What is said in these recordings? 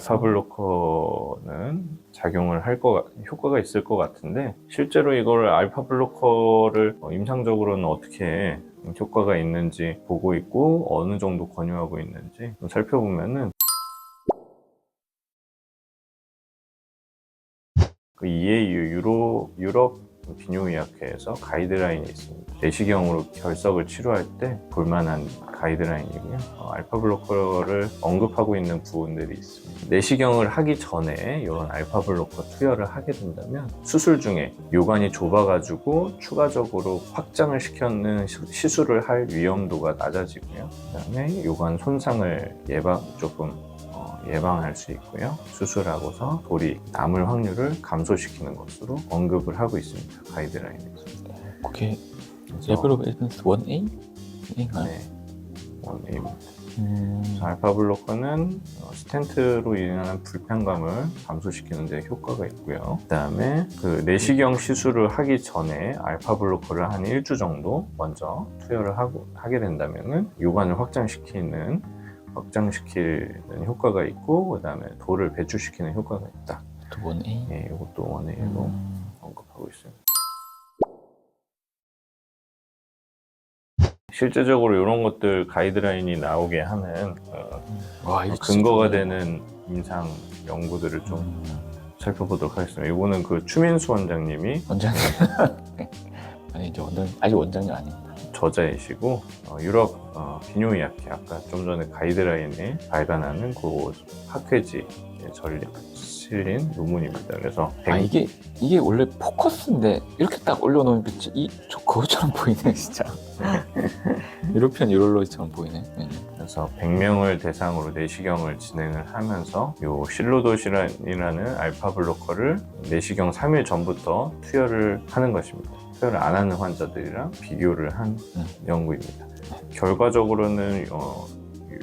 알파 블로커는 작용을 효과가 있을 것 같은데, 실제로 이걸 알파 블로커를 임상적으로는 어떻게 효과가 있는지 보고 있고 어느 정도 권유하고 있는지 좀 살펴보면은 그 EAU 유럽 비뇨의학회에서 가이드라인이 있습니다. 내시경으로 결석을 치료할 때 볼만한 가이드라인이고요. 알파 블로커를 언급하고 있는 부분들이 있습니다. 내시경을 하기 전에 이런 알파 블로커 투여를 하게 된다면 수술 중에 요관이 좁아가지고 추가적으로 확장을 시키는 시술을 할 위험도가 낮아지고요. 그다음에 요관 손상을 예방할 수 있고요. 수술하고서 돌이 남을 확률을 감소시키는 것으로 언급을 하고 있습니다. 가이드라인에서. 그게 레벨 오브 에비던스 1A? 인가요? 네, 1A입니다. 알파 블로커는 스텐트로 인한 불편감을 감소시키는 데 효과가 있고요. 그 다음에 그 내시경 시술을 하기 전에 알파 블로커를 한 1주 정도 먼저 투여를 하게 된다면은 요관을 확장시키는 효과가 있고, 그 다음에 돌을 배출시키는 효과가 있다. 또 1A? 예, 이것도 원웨이로 언급하고 있습니다. 실제적으로 이런 것들 가이드라인이 나오게 하는 와, 이거 근거가 되는 임상 연구들을 좀 살펴보도록 하겠습니다. 이거는 그 추민수 원장님이 원장님. 아니, 이제 아직 원장님 아닙니다. 저자이시고 유럽 비뇨의학회, 아까 좀 전에 가이드라인에 발간하는 그 학회지에 실린 논문입니다. 그래서 이게 원래 포커스인데 이렇게 딱 올려놓으면 그것처럼 보이네 진짜. 유로로이처럼 보이네. 그래서 100명을 대상으로 내시경을 진행을 하면서 요 실로도시라는 알파 블로커를 내시경 3일 전부터 투여를 하는 것입니다. 투여를 안 하는 환자들이랑 비교를 한 연구입니다. 결과적으로는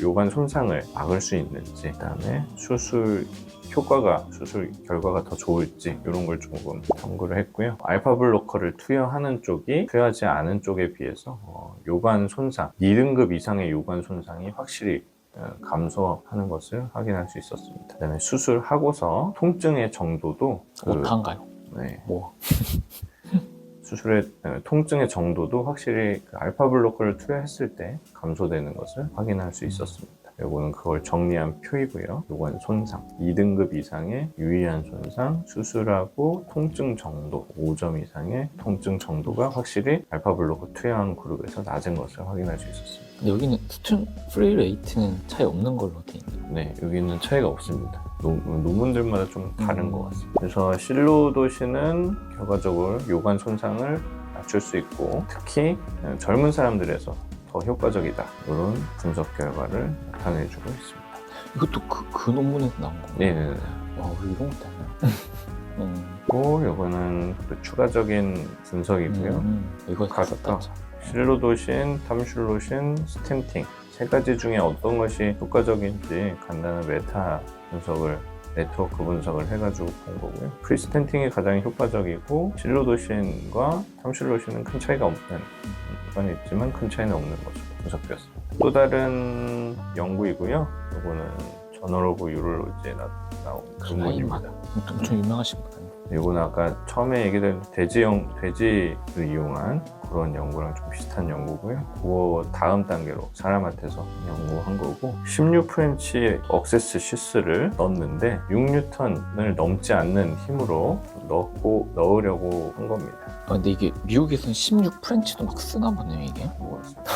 요관 손상을 막을 수 있는지, 그다음에 수술 결과가 더 좋을지 이런 걸 조금 탐구를 했고요. 알파 블로커를 투여하는 쪽이 투여하지 않은 쪽에 비해서 요관 손상, 2등급 이상의 요관 손상이 확실히 감소하는 것을 확인할 수 있었습니다. 그다음에 수술하고서 통증의 정도도 어떤가요? 네. 뭐 수술의 통증의 정도도 확실히 그 알파 블로커를 투여했을 때 감소되는 것을 확인할 수 있었습니다. 요거는 그걸 정리한 표이고요. 요건 손상, 2등급 이상의 유의한 손상, 수술하고 통증 정도, 5점 이상의 통증 정도가 확실히 알파 블로커 투여한 그룹에서 낮은 것을 확인할 수 있었습니다. 근데 여기는 스툰 프리 레이트는 차이 없는 걸로 돼 있네요. 네, 여기는 차이가 없습니다. 논문들마다 좀 다른 것 같습니다. 그래서 실로도시는 결과적으로 요관 손상을 낮출 수 있고, 특히 젊은 사람들에서 더 효과적이다, 이런 분석 결과를 나타내주고 있습니다. 이것도 그 논문에서 나온 건가요? 네네네. 와, 우리 이런 것도 하나요? 또 이거는 그 추가적인 분석이고요. 이거 각각 실로도신, 탐슐로신, 스텐팅 세 가지 중에 어떤 것이 효과적인지 간단한 메타 분석을, 네트워크 분석을 해가지고 본 거고요. 프리스텐팅이 가장 효과적이고 실로도신과 탐슐로신은 큰 차이가 없는, 부분이 있지만 큰 차이는 없는 것으로 분석되었습니다. 또 다른 연구이고요. 이거는 저널 오브 유럴로지에 나온 논문입니다. 엄청 유명하신 분 아니에요? 이거는 아까 처음에 얘기된 돼지를 이용한 그런 연구랑 좀 비슷한 연구고요. 그거 다음 단계로 사람한테서 연구한 거고, 16프렌치 억세스 시스를 넣었는데 6뉴턴을 넘지 않는 힘으로 넣으려고 한 겁니다. 근데 이게 미국에서는 16프렌치도 막 쓰나 보네요, 이게. 모르겠습니다.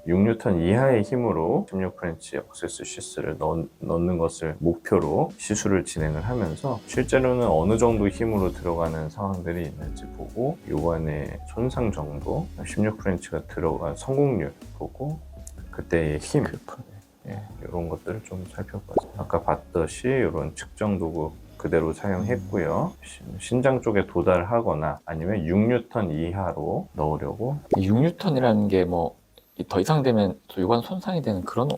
6뉴턴 이하의 힘으로 16프렌치 억세스 시스를 넣는 것을 목표로 시술을 진행을 하면서, 실제로는 어느 정도 힘으로 들어가는 상황들이 있는지 보고, 요관의 손상 정도, 16프렌치가 들어간 성공률 보고, 그때의 힘, 이런 것들을 좀 살펴봤습니다. 아까 봤듯이 이런 측정 도구 그대로 사용했고요. 신장 쪽에 도달하거나 아니면 6뉴턴 이하로 넣으려고. 6뉴턴이라는 게 뭐 더 이상 되면 요관 손상이 되는 그런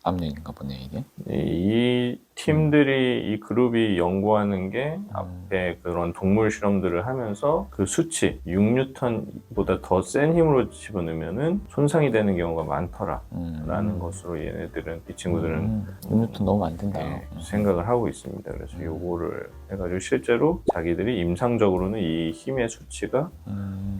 압력인가 보네 이게. 이 팀들이 이 그룹이 연구하는 게 앞에 그런 동물 실험들을 하면서 그 수치 6뉴턴보다 더 센 힘으로 집어넣으면은 손상이 되는 경우가 많더라라는 것으로 얘네들은 이 친구들은 6뉴턴 너무 안 된다. 생각을 하고 있습니다. 그래서 요거를 해가지고 실제로 자기들이 임상적으로는 이 힘의 수치가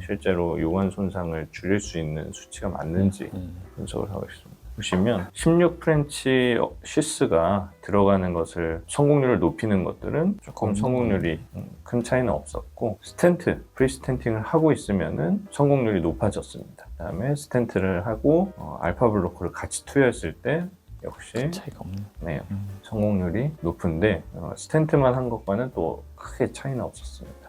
실제로 요관 손상을 줄일 수 있는 수치가 맞는지 분석을 하고 있습니다. 보시면 16프렌치 시스가 들어가는 것을 성공률을 높이는 것들은 조금 성공률이 큰 차이는 없었고, 스텐트, 프리스텐팅을 하고 있으면은 성공률이 높아졌습니다. 그 다음에 스텐트를 하고 알파 블로커를 같이 투여했을 때 역시 차이가 없네. 네, 성공률이 높은데 스텐트만 한 것과는 또 크게 차이는 없었습니다.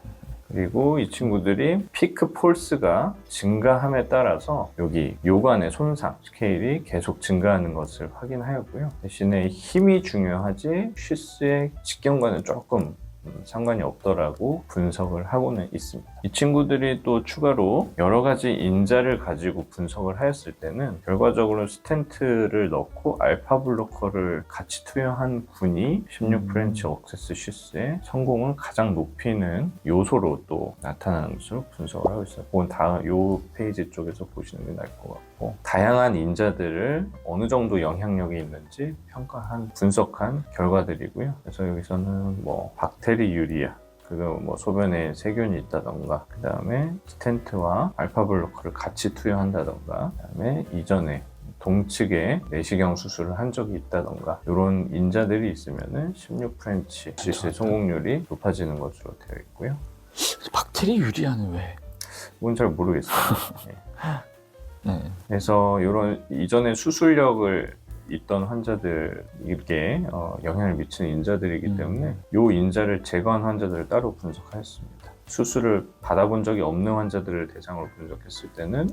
그리고 이 친구들이 피크 폴스가 증가함에 따라서 여기 요관의 손상 스케일이 계속 증가하는 것을 확인하였고요. 대신에 힘이 중요하지 쉬스의 직경과는 조금 상관이 없더라고 분석을 하고는 있습니다. 이 친구들이 또 추가로 여러 가지 인자를 가지고 분석을 하였을 때는 결과적으로 스텐트를 넣고 알파 블로커를 같이 투여한 군이 16프렌치 억세스 쉬스의 성공을 가장 높이는 요소로 또 나타나는 것으로 분석을 하고 있어요. 그건 다 요 페이지 쪽에서 보시는 게 나을 것 같고, 다양한 인자들을 어느 정도 영향력이 있는지 평가한 분석한 결과들이고요. 그래서 여기서는 뭐 박테리 유리아, 그리고 뭐 소변에 세균이 있다던가, 그 다음에 스텐트와 알파 블로커를 같이 투여한다던가, 그 다음에 이전에 동측에 내시경 수술을 한 적이 있다던가, 이런 인자들이 있으면은 16프렌치 시스의 성공률이 높아지는 것으로 되어 있고요. 박테리 유리아는 왜? 그건 잘 모르겠어요. 네. 네. 그래서 이런 이전에 수술력을 있던 환자들에게 영향을 미치는 인자들이기 때문에 이 인자를 제거한 환자들을 따로 분석하였습니다. 수술을 받아본 적이 없는 환자들을 대상으로 분석했을 때는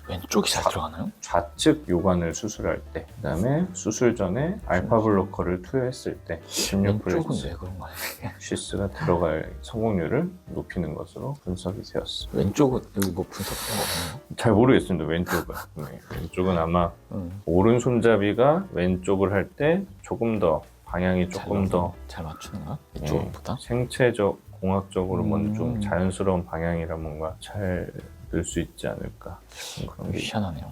왼쪽이 잘 들어가나요? 좌측 요관을 수술할 때, 그 다음에 수술 전에 알파 블로커를 투여했을 때 왼쪽은 16프렌치 왜 그런 거야? 시스가 들어갈 성공률을 높이는 것으로 분석이 되었습니다. 왼쪽은 여기 뭐 분석한 거 없나요? 잘 모르겠습니다. 왼쪽은. 네, 왼쪽은 아마 오른손잡이가 왼쪽을 할 때 조금 더 방향이 조금 더 잘 맞추는 거야? 이쪽보다? 생체적, 공학적으로 뭔가 좀 자연스러운 방향이라 뭔가 잘 늘 수 있지 않을까 싶은 그런 게 희한하네요.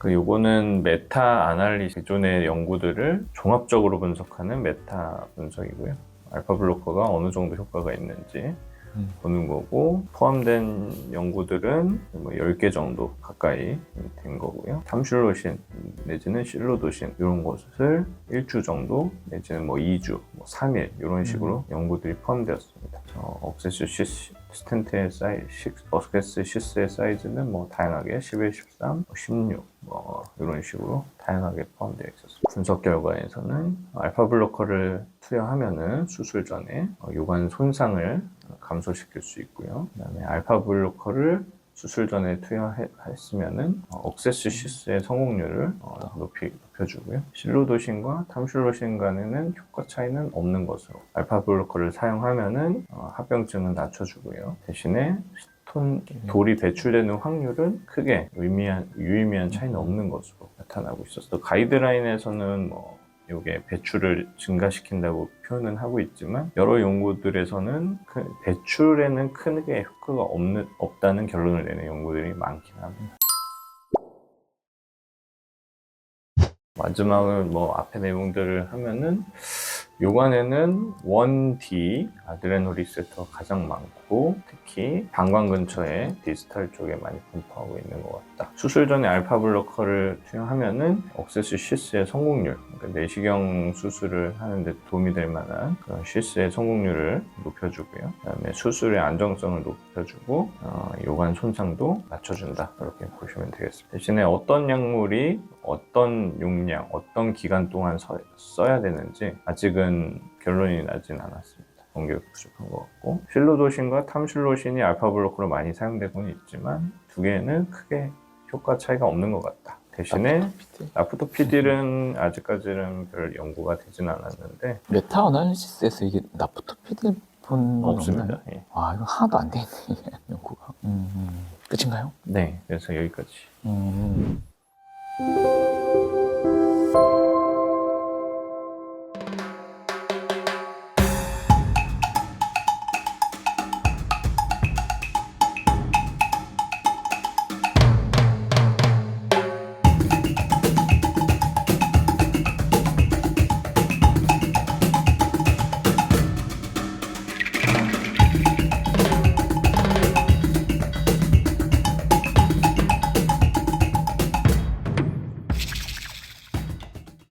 요거는 메타 아날리시스, 기존의 연구들을 종합적으로 분석하는 메타 분석이고요. 알파 블로커가 어느 정도 효과가 있는지 보는 거고, 포함된 연구들은 뭐 10개 정도 가까이 된 거고요. 탐슐로신 내지는 실로도신 이런 것을 1주 정도 내지는 뭐 2주, 뭐 3일 이런 식으로 연구들이 포함되었습니다. 억세스 시스 스텐트의 사이즈, 억세스 시스의 사이즈는 뭐 다양하게 11, 13, 16 뭐 이런 식으로 다양하게 포함되어 있었습니다. 분석 결과에서는 알파 블로커를 투여하면은 수술 전에 요관 손상을 감소시킬 수 있고요. 그다음에 알파 블로커를 수술 전에 투여했으면은 억세스 시스의 성공률을 높여주고요. 실로도신과 탐슐로신 간에는 효과 차이는 없는 것으로, 알파 블로커를 사용하면은 합병증은 낮춰주고요. 대신에 돌이 배출되는 확률은 크게 유의미한 차이는 없는 것으로 나타나고 있었어요. 가이드라인에서는 뭐 이게 배출을 증가시킨다고 표현은 하고 있지만, 여러 연구들에서는 배출에는 크게 효과가 없다는 결론을 내는 연구들이 많긴 합니다. 마지막으로 뭐 앞에 내용들을 하면은, 요관에는 1D 아드레노 리셉터가 가장 많고, 특히 방광 근처에 디스탈 쪽에 많이 분포하고 있는 것 같다. 수술 전에 알파 블로커를 투여하면은 억세스 시스의 성공률, 그러니까 내시경 수술을 하는데 도움이 될 만한 그런 시스의 성공률을 높여주고요. 그다음에 수술의 안정성을 높여주고 요관 손상도 낮춰준다. 이렇게 보시면 되겠습니다. 대신에 어떤 약물이 어떤 용량, 어떤 기간 동안 써야 되는지 아직은 결론이 나진 않았습니다. 연구가 부족한 것 같고, 실로도신과 탐슐로신이 알파 블로커로 많이 사용되고는 있지만 두 개는 크게 효과 차이가 없는 것 같다. 대신에 나프토피딜은 아직까지는 별 연구가 되진 않았는데, 메타 아날리시스에서 이게 나프토피딜 본 건 없습니다. 없나요? 예. 아, 이거 하나도 안 돼 있네, 연구가. 끝인가요? 네, 그래서 여기까지. 음.